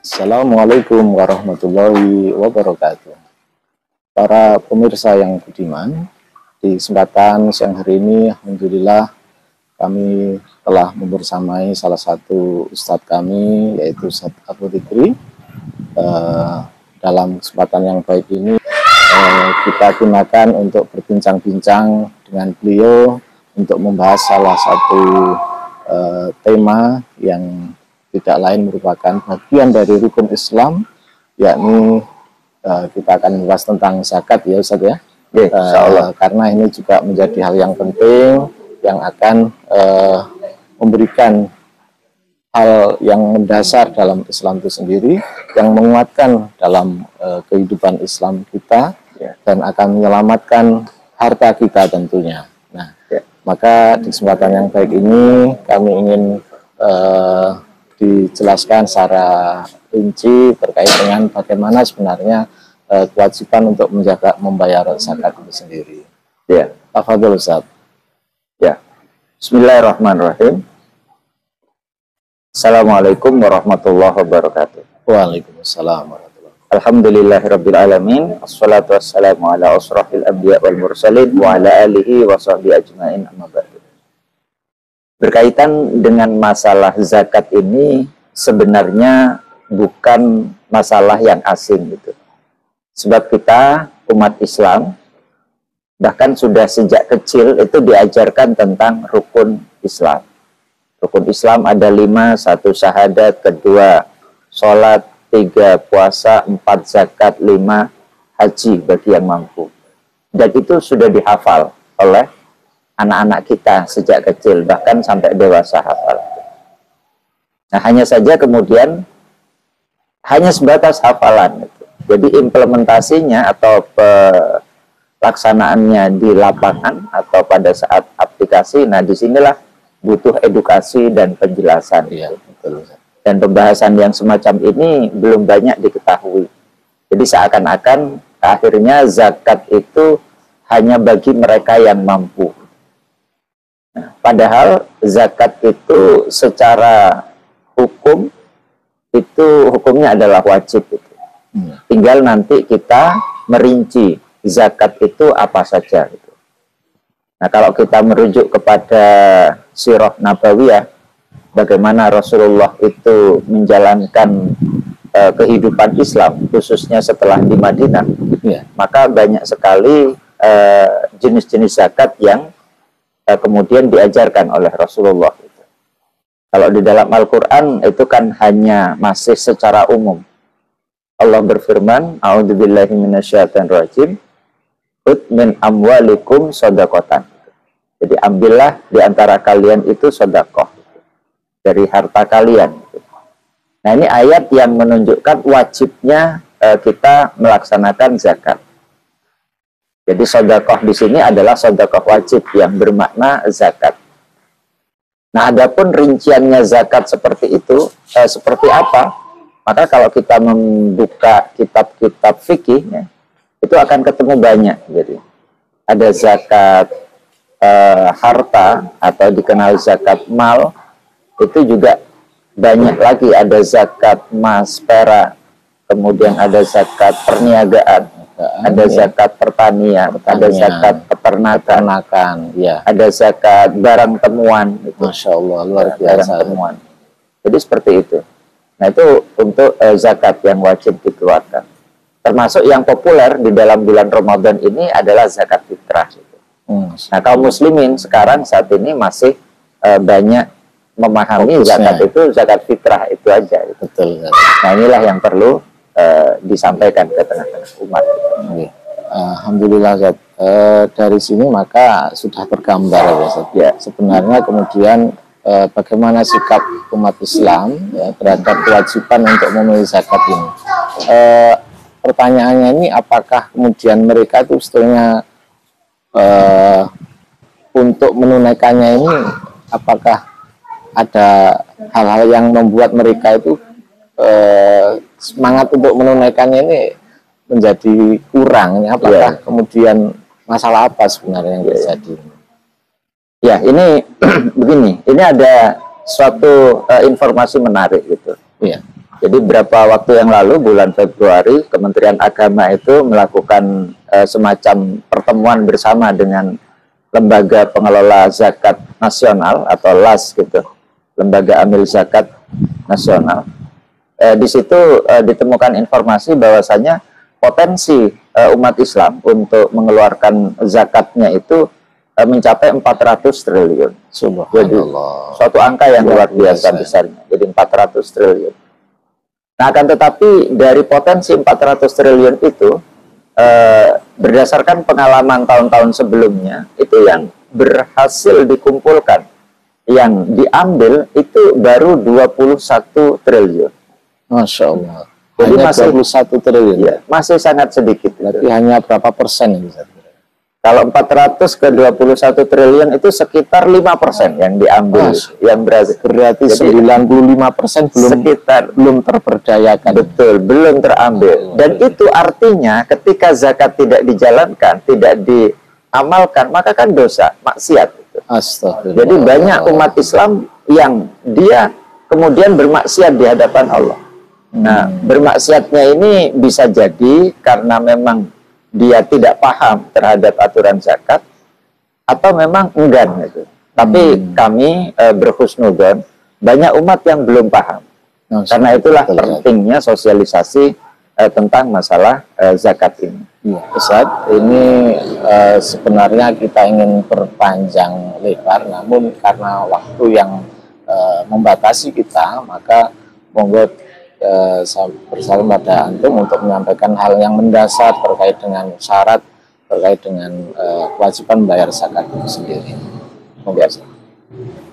Assalamualaikum warahmatullahi wabarakatuh. Para pemirsa yang budiman, di kesempatan siang hari ini, alhamdulillah kami telah membersamai salah satu ustadz kami, yaitu Ustadz Abu Dzikri. Dalam kesempatan yang baik ini, kita gunakan untuk berbincang-bincang dengan beliau untuk membahas salah satu tema yang tidak lain merupakan bagian dari rukun Islam, yakni kita akan membahas tentang zakat, ya Ustaz ya. Insyaallah. Karena ini juga menjadi hal yang penting yang akan memberikan hal yang mendasar dalam Islam itu sendiri, yang menguatkan dalam kehidupan Islam kita, dan akan menyelamatkan harta kita tentunya. Nah, maka di kesempatan yang baik ini kami ingin dijelaskan secara rinci terkait dengan bagaimana sebenarnya kewajiban untuk membayar zakat itu sendiri. Ya, Tafadhol Ustaz. Ya. Bismillahirrahmanirrahim. Assalamualaikum warahmatullahi wabarakatuh. Waalaikumsalam warahmatullahi wabarakatuh. Alhamdulillahirabbil alamin. Wassalatu wassalamu ala asrofil anbiya wal mursalin wa ala alihi wa sahbihi ajmain, amma ba'du. Berkaitan dengan masalah zakat ini sebenarnya bukan masalah yang asing gitu. Sebab kita umat Islam bahkan sudah sejak kecil itu diajarkan tentang rukun Islam. Rukun Islam ada 5, 1 syahadat, 2 sholat, 3 puasa, 4 zakat, 5 haji bagi yang mampu. Dan itu sudah dihafal oleh anak-anak kita sejak kecil, bahkan sampai dewasa hafal. Nah, hanya saja kemudian hanya sebatas hafalan. Jadi implementasinya atau pelaksanaannya di lapangan atau pada saat aplikasi, nah disinilah butuh edukasi dan penjelasan. Ya, betul. Dan pembahasan yang semacam ini belum banyak diketahui. Jadi seakan-akan akhirnya zakat itu hanya bagi mereka yang mampu. Padahal zakat itu secara hukum itu hukumnya adalah wajib. Tinggal nanti kita merinci zakat itu apa saja. Nah, kalau kita merujuk kepada sirah nabawiyah, bagaimana Rasulullah itu menjalankan kehidupan Islam, khususnya setelah di Madinah, maka banyak sekali jenis-jenis zakat yang kemudian diajarkan oleh Rasulullah. Kalau di dalam Al-Quran itu kan hanya masih secara umum. Allah berfirman, A'udzubillahi minasyaitonirrajim, khudh min amwalikum shadaqatan. Jadi ambillah di antara kalian itu sedekah dari harta kalian. Nah, ini ayat yang menunjukkan wajibnya kita melaksanakan zakat. Jadi sedekah di sini adalah sedekah wajib yang bermakna zakat. Nah, adapun rinciannya zakat seperti itu, seperti apa? Maka kalau kita membuka kitab-kitab fikih, itu akan ketemu banyak. Jadi ada zakat harta atau dikenal zakat mal, itu juga banyak lagi. Ada zakat emas, perak, kemudian ada zakat perniagaan. Ada zakat pertanian, ada zakat peternakan, ada zakat barang temuan. Masya Allah, luar biasa. Temuan. Jadi seperti itu. Nah, itu untuk zakat yang wajib dikeluarkan. Termasuk yang populer di dalam bulan Ramadan ini adalah zakat fitrah. Nah, kaum muslimin sekarang saat ini masih banyak memahami zakat itu zakat fitrah itu aja. Betul. Nah, inilah yang perlu disampaikan ke tengah-tengah umat. Alhamdulillah, Ustaz. Dari sini maka sudah tergambar ya, Ustaz. Ya, sebenarnya kemudian bagaimana sikap umat Islam terhadap kewajiban untuk memilih zakat ini. Pertanyaannya ini, apakah kemudian mereka itu sebetulnya untuk menunaikannya ini, apakah ada hal-hal yang membuat mereka itu semangat untuk menunaikannya ini menjadi kurang? Apakah kemudian masalah apa sebenarnya yang terjadi? Ya, ini begini, ini ada suatu informasi menarik gitu. Iya. Jadi beberapa waktu yang lalu, bulan Februari, Kementerian Agama itu melakukan semacam pertemuan bersama dengan Lembaga Pengelola Zakat Nasional atau LAS gitu, Lembaga Amil Zakat Nasional. Di situ ditemukan informasi bahwasanya potensi umat Islam untuk mengeluarkan zakatnya itu mencapai 400 triliun. Jadi suatu angka yang luar biasa besarnya. Jadi 400 triliun. Nah, akan tetapi dari potensi 400 triliun itu, berdasarkan pengalaman tahun-tahun sebelumnya, itu yang berhasil dikumpulkan, yang diambil itu baru 21 triliun. Masya Allah. Jadi hanya masih 21 triliun. Ya, masih sangat sedikit. Berarti hanya berapa persen ini? Kalau 400 ke 21 triliun itu sekitar 5% yang diambil, yang berarti 95% belum terberdayakan. Betul, belum terambil. Dan itu artinya ketika zakat tidak dijalankan, tidak diamalkan, maka kan dosa, maksiat. Astagfirullah. Jadi banyak umat Islam yang dia kemudian bermaksiat di hadapan Allah. Nah, bermaksiatnya ini bisa jadi karena memang dia tidak paham terhadap aturan zakat, atau memang enggan gitu. Tapi kami berhusnudzon, banyak umat yang belum paham. Karena itulah pentingnya sosialisasi tentang masalah zakat ini. Ya, Ustaz, ini sebenarnya kita ingin berpanjang lebar, namun karena waktu yang membatasi kita, maka monggo saya bersalam pada antum untuk menyampaikan hal yang mendasar terkait dengan syarat, terkait dengan kewajiban bayar zakat itu sendiri.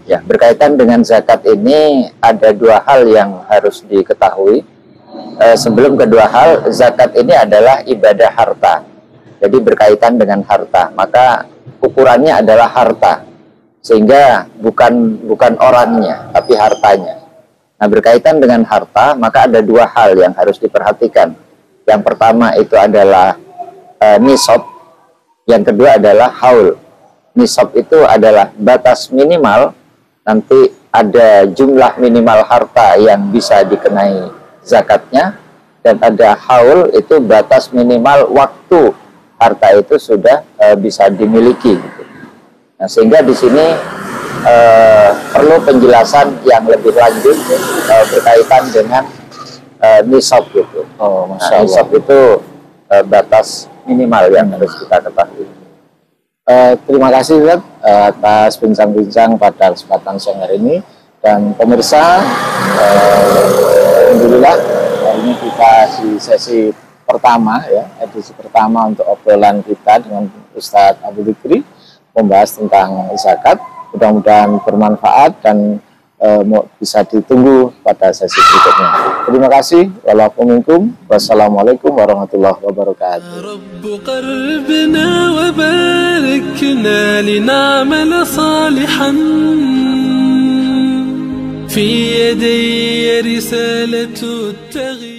Ya, berkaitan dengan zakat ini ada dua hal yang harus diketahui. Sebelum kedua hal, zakat ini adalah ibadah harta. Jadi berkaitan dengan harta, maka ukurannya adalah harta, sehingga bukan orangnya, tapi hartanya. Nah, berkaitan dengan harta, maka ada dua hal yang harus diperhatikan. Yang pertama itu adalah nisab, yang kedua adalah haul. Nisab itu adalah batas minimal, nanti ada jumlah minimal harta yang bisa dikenai zakatnya, dan ada haul, itu batas minimal waktu harta itu sudah bisa dimiliki. Gitu. Nah, sehingga di sini perlu penjelasan yang lebih lanjut berkaitan dengan nisab gitu. Nah, nisab itu batas minimal yang harus kita ketahui. Terima kasih Ustaz atas bincang-bincang pada kesempatan siang hari ini, dan pemirsa, alhamdulillah hari ini kita di sesi pertama ya, edisi pertama untuk obrolan kita dengan Ustadz Abu Dzikri membahas tentang zakat. Mudah-mudahan bermanfaat dan bisa ditunggu pada sesi berikutnya. Terima kasih. Wassalamualaikum warahmatullahi wabarakatuh. في يدي رسالة التغيير